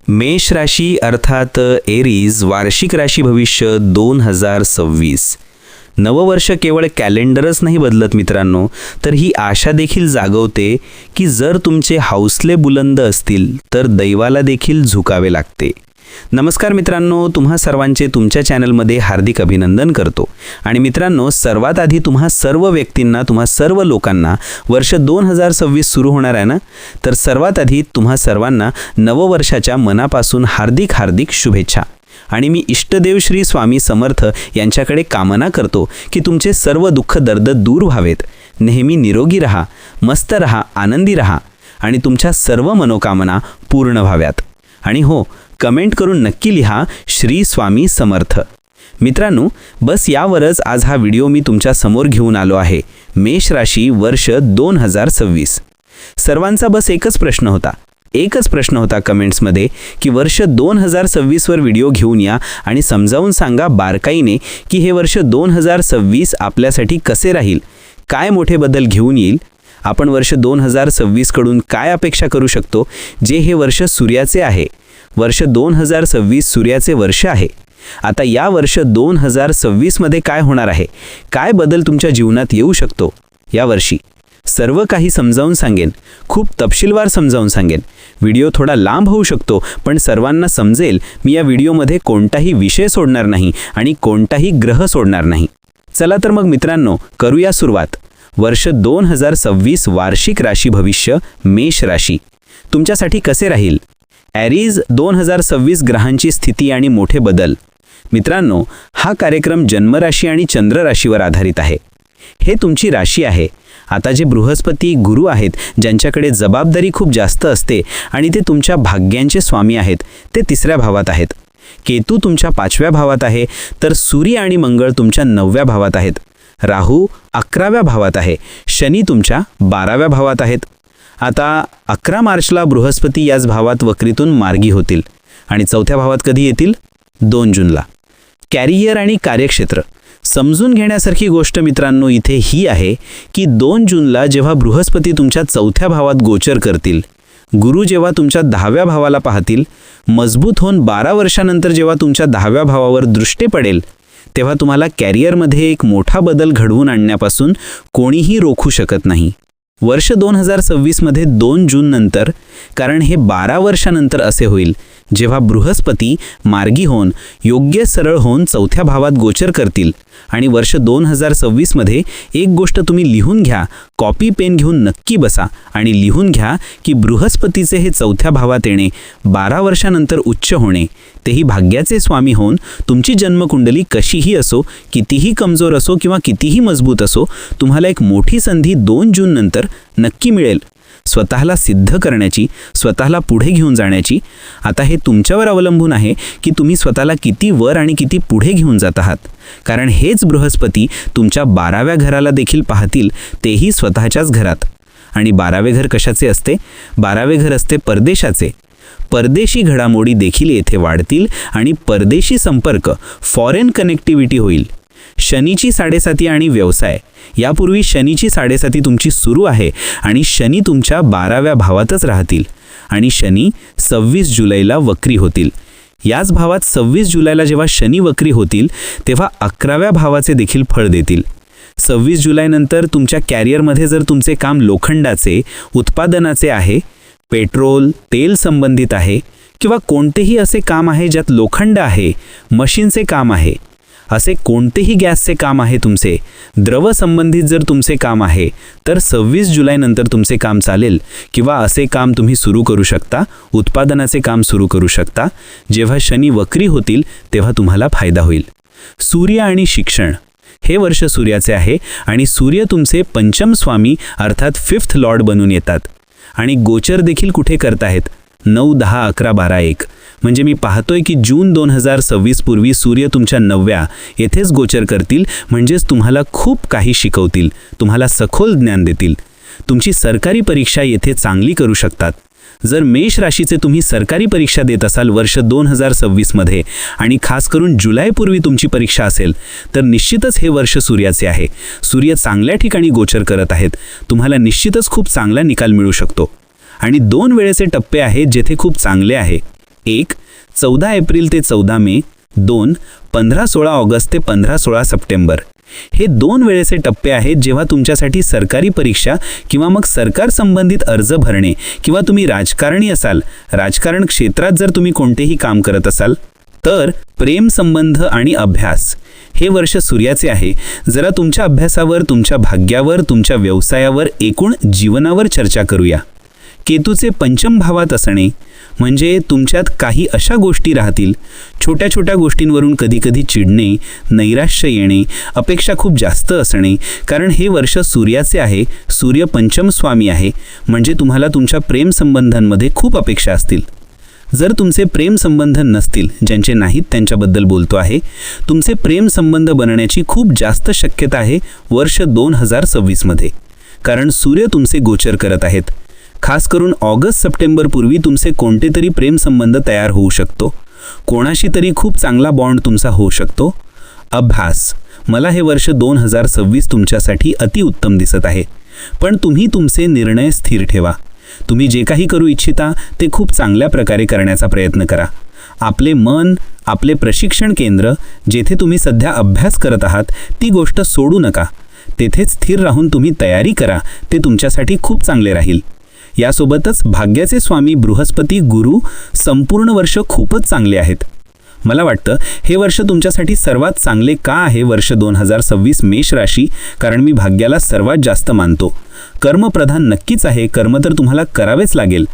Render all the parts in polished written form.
मेष राशी अर्थात एरीज वार्षिक राशी भविष्य 2026. नववर्ष केवळ कॅलेंडरच नाही बदलत मित्रांनो, तर ही आशा देखील जागवते की जर तुमचे हौसले बुलंद असतील तर दैवाला देखील झुकावे लागते. नमस्कार मित्रांनो, तुम्हा सर्वांचे तुमच्या चॅनलमध्ये हार्दिक अभिनंदन करतो. आणि मित्रांनो, सर्वात आधी तुम्हा सर्व व्यक्तींना, तुम्हा सर्व लोकांना वर्ष 2026 सुरू होणार आहे ना, तर सर्वात आधी तुम्हा सर्वांना नववर्षाच्या मनापासून हार्दिक हार्दिक शुभेच्छा. आणि मी इष्टदेव श्री स्वामी समर्थ यांच्याकडे कामना करतो की तुमचे सर्व दुःख दर्द दूर व्हावेत. नेहमी निरोगी रहा, मस्त रहा, आनंदी रहा आणि तुमच्या सर्व मनोकामना पूर्ण व्हाव्यात. आणि हो, कमेंट करून नक्की लिहा श्री स्वामी समर्थ. मित्रांनो, बस यावरच आज हा व्हिडिओ मी तुमच्या समोर घेऊन आलो आहे. मेष राशी वर्ष 2026. सर्वांचा बस एकच प्रश्न होता कमेंट्समध्ये की वर्ष 2026 वर व्हिडिओ घेऊन या आणि समजावून सांगा बारकाईने की हे वर्ष 2026 आपल्यासाठी कसे राहील, काय मोठे बदल घेऊन येईल, आपण वर्ष 2026 कडून काय अपेक्षा करू शकतो, जे हे वर्ष सूर्याचे आहे. वर्ष 2026 सूर्याचे वर्ष आहे. आता या वर्ष 2026 मध्ये काय होणार आहे, काय बदल तुमच्या जीवनात येऊ शकतो, यावर्षी सर्व काही समजावून सांगेन. खूप तपशीलवार समजावून सांगेन. व्हिडिओ थोडा लांब होऊ शकतो, पण सर्वांना समजेल. मी या व्हिडिओमध्ये कोणताही विषय सोडणार नाही आणि कोणताही ग्रह सोडणार नाही. चला तर मग मित्रांनो, करूया सुरुवात. वर्ष 2026 वार्षिक राशी भविष्य मेष राशी तुमच्यासाठी कसे राहील. ॲरीज 2026 ग्रहांची स्थिती आणि मोठे बदल. मित्रांनो, हा कार्यक्रम जन्मराशी आणि चंद्रराशीवर आधारित आहे. हे तुमची राशी आहे. आता जे बृहस्पती गुरु आहेत, ज्यांच्याकडे जबाबदारी खूप जास्त असते आणि ते तुमच्या भाग्यांचे स्वामी आहेत, ते 3ऱ्या भावात आहेत. केतू तुमच्या 5व्या भावात आहे, तर सूर्य आणि मंगळ तुमच्या 9व्या भावात आहेत. राहू 11व्या भावात आहे. शनी तुमच्या 12व्या भावात आहेत. आता 11 मार्चला बृहस्पती याच भावात वक्रीतून मार्गी होतील आणि 4थ्या भावात कधी येतील, 2 जूनला. कॅरियर आणि कार्यक्षेत्र समजून घेण्यासारखी गोष्ट मित्रांनो इथे ही आहे की 2 जूनला जेव्हा बृहस्पती तुमच्या 4थ्या भावात गोचर करतील, गुरु जेव्हा तुमच्या 10व्या भावाला पाहतील, मजबूत होऊन 12 वर्षानंतर जेव्हा तुमच्या 10व्या भावावर दृष्टी पडेल, तेव्हा तुम्हाला कॅरियरमध्ये एक मोठा बदल घडवून आणण्यापासून कोणीही रोखू शकत नाही. वर्ष 2026 मध्ये 2 जून नंतर, कारण हे 12 वर्षानंतर असे होईल जेव्हा बृहस्पती मार्गी होऊन योग्य सरळ होऊन 4थ्या भावात गोचर करतील. आणि वर्ष 2026 मध्ये एक गोष्ट तुम्ही लिहून घ्या, कॉपी पेन घेऊन नक्की बसा आणि लिहून घ्या की बृहस्पतीचे हे 4थ्या भावात येणे, 12 वर्षानंतर उच्च होणे, तेही भाग्याचे स्वामी होऊन तुमची जन्मकुंडली कशीही असो, कितीही कमजोर असो किंवा कितीही मजबूत असो, तुम्हाला एक मोठी संधी 2 जून नंतर नक्की मिळेल स्वतःला सिद्ध करण्याची, स्वतःला पुढे घेऊन जाण्याची. आता हे तुमच्यावर अवलंबून आहे की तुम्ही स्वतःला किती वर आणि किती पुढे घेऊन जात आहात. कारण हेच बृहस्पती तुमच्या 12व्या घराला देखील पाहतील, तेही स्वतःच्याच घरात. आणि 12वे घर कशाचे असते? 12वे घर असते परदेशाचे. परदेशी घडामोडी देखील येथे वाढतील आणि परदेशी संपर्क, फॉरेन कनेक्टिव्हिटी होईल. शनीची 7.5 आणि व्यवसाय. यापूर्वी शनीची 7.5 तुमची सुरू आहे आणि शनी तुमच्या 12व्या भावातच राहतील आणि शनी 26 जुलैला वक्री होतील. याच भावात 26 जुलैला जेव्हा शनी वक्री होतील, तेव्हा 11व्या भावाचे देखील फळ देतील. 26 जुलैनंतर तुमच्या कॅरियरमध्ये जर तुमचे काम लोखंडाचे, उत्पादनाचे आहे, पेट्रोल, तेल संबंधित आहे किंवा कोणतेही असे काम आहे ज्यात लोखंड आहे, मशीनचे काम आहे, असे कोणतेही गॅसचे काम आहे, तुमचे द्रव संबंधित जर तुमचे काम आहे, तर 26 जुलैनंतर तुमचे काम चालेल. किंवा असे काम तुम्ही सुरू करू शकता, उत्पादनाचे काम सुरू करू शकता. जेव्हा शनी वक्री होतील तेव्हा तुम्हाला फायदा होईल. सूर्य आणि शिक्षण. हे वर्ष सूर्याचे आहे आणि सूर्य तुमचे 5म स्वामी अर्थात 5th लॉर्ड बनून येतात. आणि गोचर देखील कुठे करताहेत? 9, 10, 11, 12, 1. म्हणजे मी पाहतोय की जून 2026 पूर्वी सूर्य तुमच्या 9व्या येथेच गोचर करतील. म्हणजेच तुम्हाला खूप काही शिकवतील, तुम्हाला सखोल ज्ञान देतील. तुमची सरकारी परीक्षा येथे चांगली करू शकतात. जर मेष राशीचे तुम्ही सरकारी परीक्षा देत असाल वर्ष 2026 मध्ये आणि खास करून जुलैपूर्वी तुमची परीक्षा असेल, तर निश्चितच हे वर्ष सूर्याचे आहे. सूर्य चांगल्या ठिकाणी गोचर करत आहेत. तुम्हाला निश्चितच खूप चांगला निकाल मिळू शकतो. आणि 2 वेळेचे टप्पे आहेत जेथे खूप चांगले आहे. 1. 14 एप्रिल ते 14 मे. 2. 15-16 ऑगस्ट ते 15-16 सप्टेंबर. हे 2 वेळेचे टप्पे आहेत जेव्हा तुमच्यासाठी सरकारी परीक्षा किंवा मग सरकार संबंधित अर्ज भरणे, किंवा तुम्ही राजकारणी असाल, राजकारण क्षेत्रात जर तुम्ही कोणतेही काम करत असाल तर प्रेम संबंध आणि अभ्यास हे वर्ष सूर्याचे आहे. जरा तुमच्या अभ्यासावर, तुमच्या भाग्यावर, तुमच्या व्यवसायावर, एकूण जीवनावर चर्चा करूया. केतूचे पंचम भावात असणे म्हणजे तुमच्यात काही अशा गोष्टी राहतील, छोट्या छोट्या गोष्टींवरून कधीकधी चिडणे, नैराश्य येणे, अपेक्षा खूप जास्त असणे, कारण हे वर्ष सूर्याचे आहे. सूर्य पंचम स्वामी आहे, म्हणजे तुम्हाला तुमच्या प्रेम संबंधांमध्ये खूप अपेक्षा असतील. जर तुमचे प्रेम संबंध नसतील, ज्यांचे नाहीत त्यांच्याबद्दल बोलतो आहे, तुमचे प्रेम संबंध बनण्याची खूप जास्त शक्यता आहे वर्ष 2026 मध्ये, कारण सूर्य तुमचे गोचर करत आहेत. खास करून ऑगस्ट सप्टेंबर पूर्वी तुमचे कोणते तरी प्रेम संबंध तयार होऊ शकतो. कोणाशी तरी खूप चांगला बॉन्ड तुमचा होऊ शकतो. अभ्यास, मला हे वर्ष 2026 तुमच्यासाठी अतिउत्तम दिसत आहे, पण तुम्ही तुमचे निर्णय स्थिर ठेवा. तुम्ही जे काही करू इच्छिता ते खूप चांगल्या प्रकारे करण्याचा प्रयत्न करा. आपले मन, आपले प्रशिक्षण केंद्र, जेथे तुम्ही सध्या अभ्यास करत आहात ती गोष्ट सोडू नका. तेथेच स्थिर राहून तुम्ही तयारी करा, ते तुमच्यासाठी खूप चांगले राहील. यासोबतच भाग्याचे स्वामी बृहस्पती, गुरु संपूर्ण वर्ष खूपच चांगले आहेत. मला वाटतं हे वर्ष तुमच्यासाठी सर्वात चांगले का आहे वर्ष 2026 मेष राशी, कारण मी भाग्याला सर्वात जास्त मानतो. कर्मप्रधान नक्कीच आहे, कर्म तर तुम्हाला करावेच लागेल,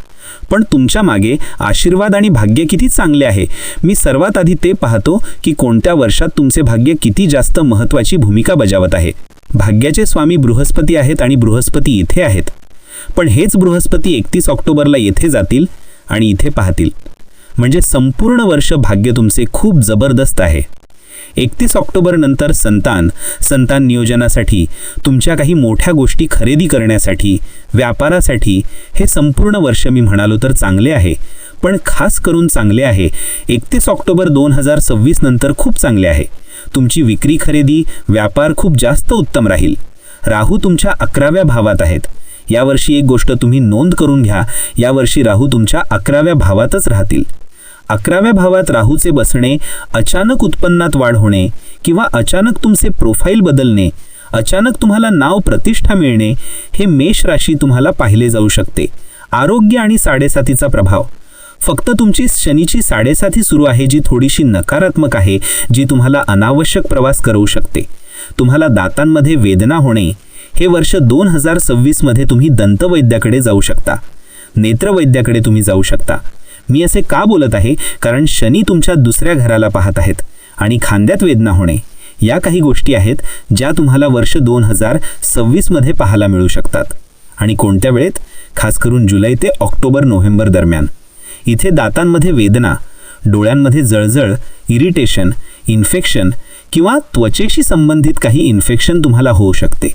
पण तुमच्या मागे आशीर्वाद आणि भाग्य किती चांगले आहे. मी सर्वात आधी ते पाहतो की कोणत्या वर्षात तुमचे भाग्य किती जास्त महत्त्वाची भूमिका बजावत आहे. भाग्याचे स्वामी बृहस्पती आहेत आणि बृहस्पती इथे आहेत, पण हेच बृहस्पती 31 ऑक्टोबरला येथे जातील आणि इथे पाहतील, म्हणजे संपूर्ण वर्ष भाग्य तुमचे खूप जबरदस्त आहे. 31 ऑक्टोबर नंतर संतान नियोजनासाठी, तुमच्या काही मोठ्या गोष्टी खरेदी करण्यासाठी, व्यापारासाठी हे संपूर्ण वर्ष मी म्हणालो तर चांगले आहे, पण खास करून चांगले आहे. 31 ऑक्टोबर 2026 नंतर खूप चांगले आहे. तुमची विक्री, खरेदी, व्यापार खूप जास्त उत्तम राहील. राहू तुमच्या 11व्या भावात आहेत. यावर्षी एक गोष्ट तुम्ही नोंद करून घ्या, यावर्षी राहू तुमच्या 11व्या भावातच राहतील. 11व्या भावात राहूचे बसणे अचानक उत्पन्नात वाढ होणे, किंवा अचानक तुमचे प्रोफाईल बदलणे, अचानक तुम्हाला नाव प्रतिष्ठा मिळणे, हे मेष राशी तुम्हाला पाहिले जाऊ शकते. आरोग्य आणि 7.5चा प्रभाव, फक्त तुमची शनीची 7.5 सुरू आहे, जी थोडीशी नकारात्मक आहे, जी तुम्हाला अनावश्यक प्रवास करवू शकते. तुम्हाला दातांमध्ये वेदना होणे. हे वर्ष 2026 मध्ये तुम्ही दंतवैद्याकडे जाऊ शकता, नेत्रवैद्याकडे तुम्ही जाऊ शकता. मी असे का बोलत आहे, कारण शनी तुमच्या 2ऱ्या घराला पाहत आहेत आणि खांद्यात वेदना होणे या काही गोष्टी आहेत ज्या तुम्हाला वर्ष 2026 मध्ये पाहायला मिळू शकतात. आणि कोणत्या वेळेत? खास करून जुलै ते ऑक्टोबर नोव्हेंबर दरम्यान. इथे दातांमध्ये वेदना, डोळ्यांमध्ये जळजळ, इरिटेशन, इन्फेक्शन किंवा त्वचेशी संबंधित काही इन्फेक्शन तुम्हाला होऊ शकते.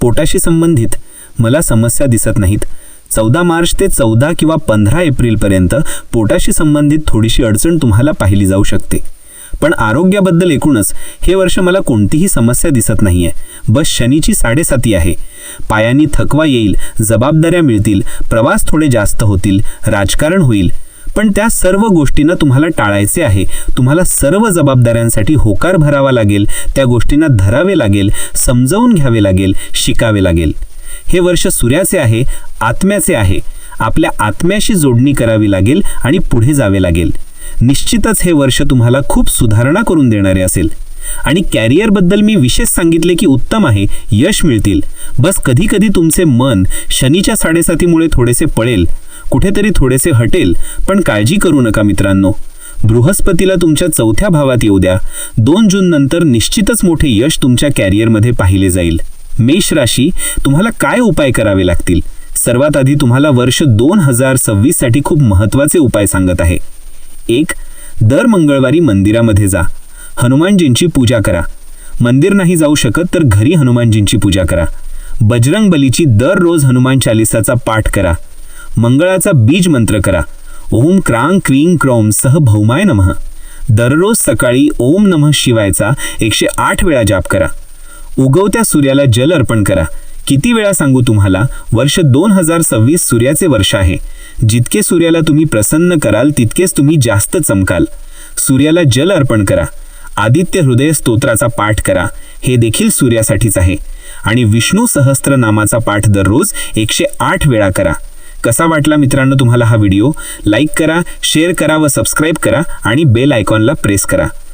पोटाशी संबंधित मला समस्या दिसत नाहीत. 14 मार्च ते 14 किंवा 15 एप्रिलपर्यंत पोटाशी संबंधित थोडीशी अडचण तुम्हाला पाहिली जाऊ शकते. पण आरोग्याबद्दल एकूणच हे वर्ष मला कोणतीही समस्या दिसत नाहीये. बस शनीची 7.5 आहे. पायांनी थकवा येईल, जबाबदाऱ्या मिळतील, प्रवास थोडे जास्त होतील, राजकारण होईल, पण त्या सर्व गोष्टींना तुम्हाला टाळायचे आहे. तुम्हाला सर्व जबाबदाऱ्यांसाठी होकार भरावा लागेल, त्या गोष्टींना धरावे लागेल, समजावून घ्यावे लागेल, शिकावे लागेल. हे वर्ष सूर्याचे आहे, आत्म्याचे आहे. आपल्या आत्म्याशी जोडणी करावी लागेल आणि पुढे जावे लागेल. निश्चितच हे वर्ष तुम्हाला खूप सुधारणा करून देणारे असेल. आणि कॅरियरबद्दल मी विशेष सांगितले की उत्तम आहे, यश मिळतील. बस कधी कधी तुमचे मन शनीच्या 7.5मुळे थोडेसे पळेल, कुठेतरी थोडेसे हटेल, पण काळजी करू नका मित्रांनो. बृहस्पतीला तुमच्या 4थ्या भावात येऊ द्या. 2 जून नंतर निश्चितच मोठे यश तुमच्या कॅरियरमध्ये पाहिले जाईल. मेष राशी, तुम्हाला काय उपाय करावे लागतील? सर्वात आधी तुम्हाला वर्ष 2026 साठी खूप महत्त्वाचे उपाय सांगत आहे. 1. दर मंगळवारी मंदिरामध्ये जा, हनुमानजींची पूजा करा. मंदिर नाही जाऊ शकत तर घरी हनुमानजींची पूजा करा. बजरंग बलीची दररोज हनुमान चालिसाचा पाठ करा. मंगळाचा बीज मंत्र करा. ओम क्रांग क्रीं क्रौम सह भौमाय नमः. दररोज सकाळी ओम नमः शिवायचा 108 वेळा जाप करा. उगवत्या सूर्याला जल अर्पण करा. किती वेळा सांगू तुम्हाला, वर्ष 2026 सूर्याचे वर्ष आहे. जितके सूर्याला तुम्ही प्रसन्न कराल तितकेच तुम्ही जास्त चमकाल. सूर्याला जल अर्पण करा. आदित्य हृदय स्तोत्राचा पाठ करा, हे देखील सूर्यासाठीच आहे. आणि विष्णू सहस्त्रनामाचा पाठ दररोज 108 वेळा करा. कसा वाटला मित्रांनो तुम्हाला हा व्हिडिओ? लाईक करा, शेअर करा व सबस्क्राईब करा आणि बेल आयकॉनला प्रेस करा.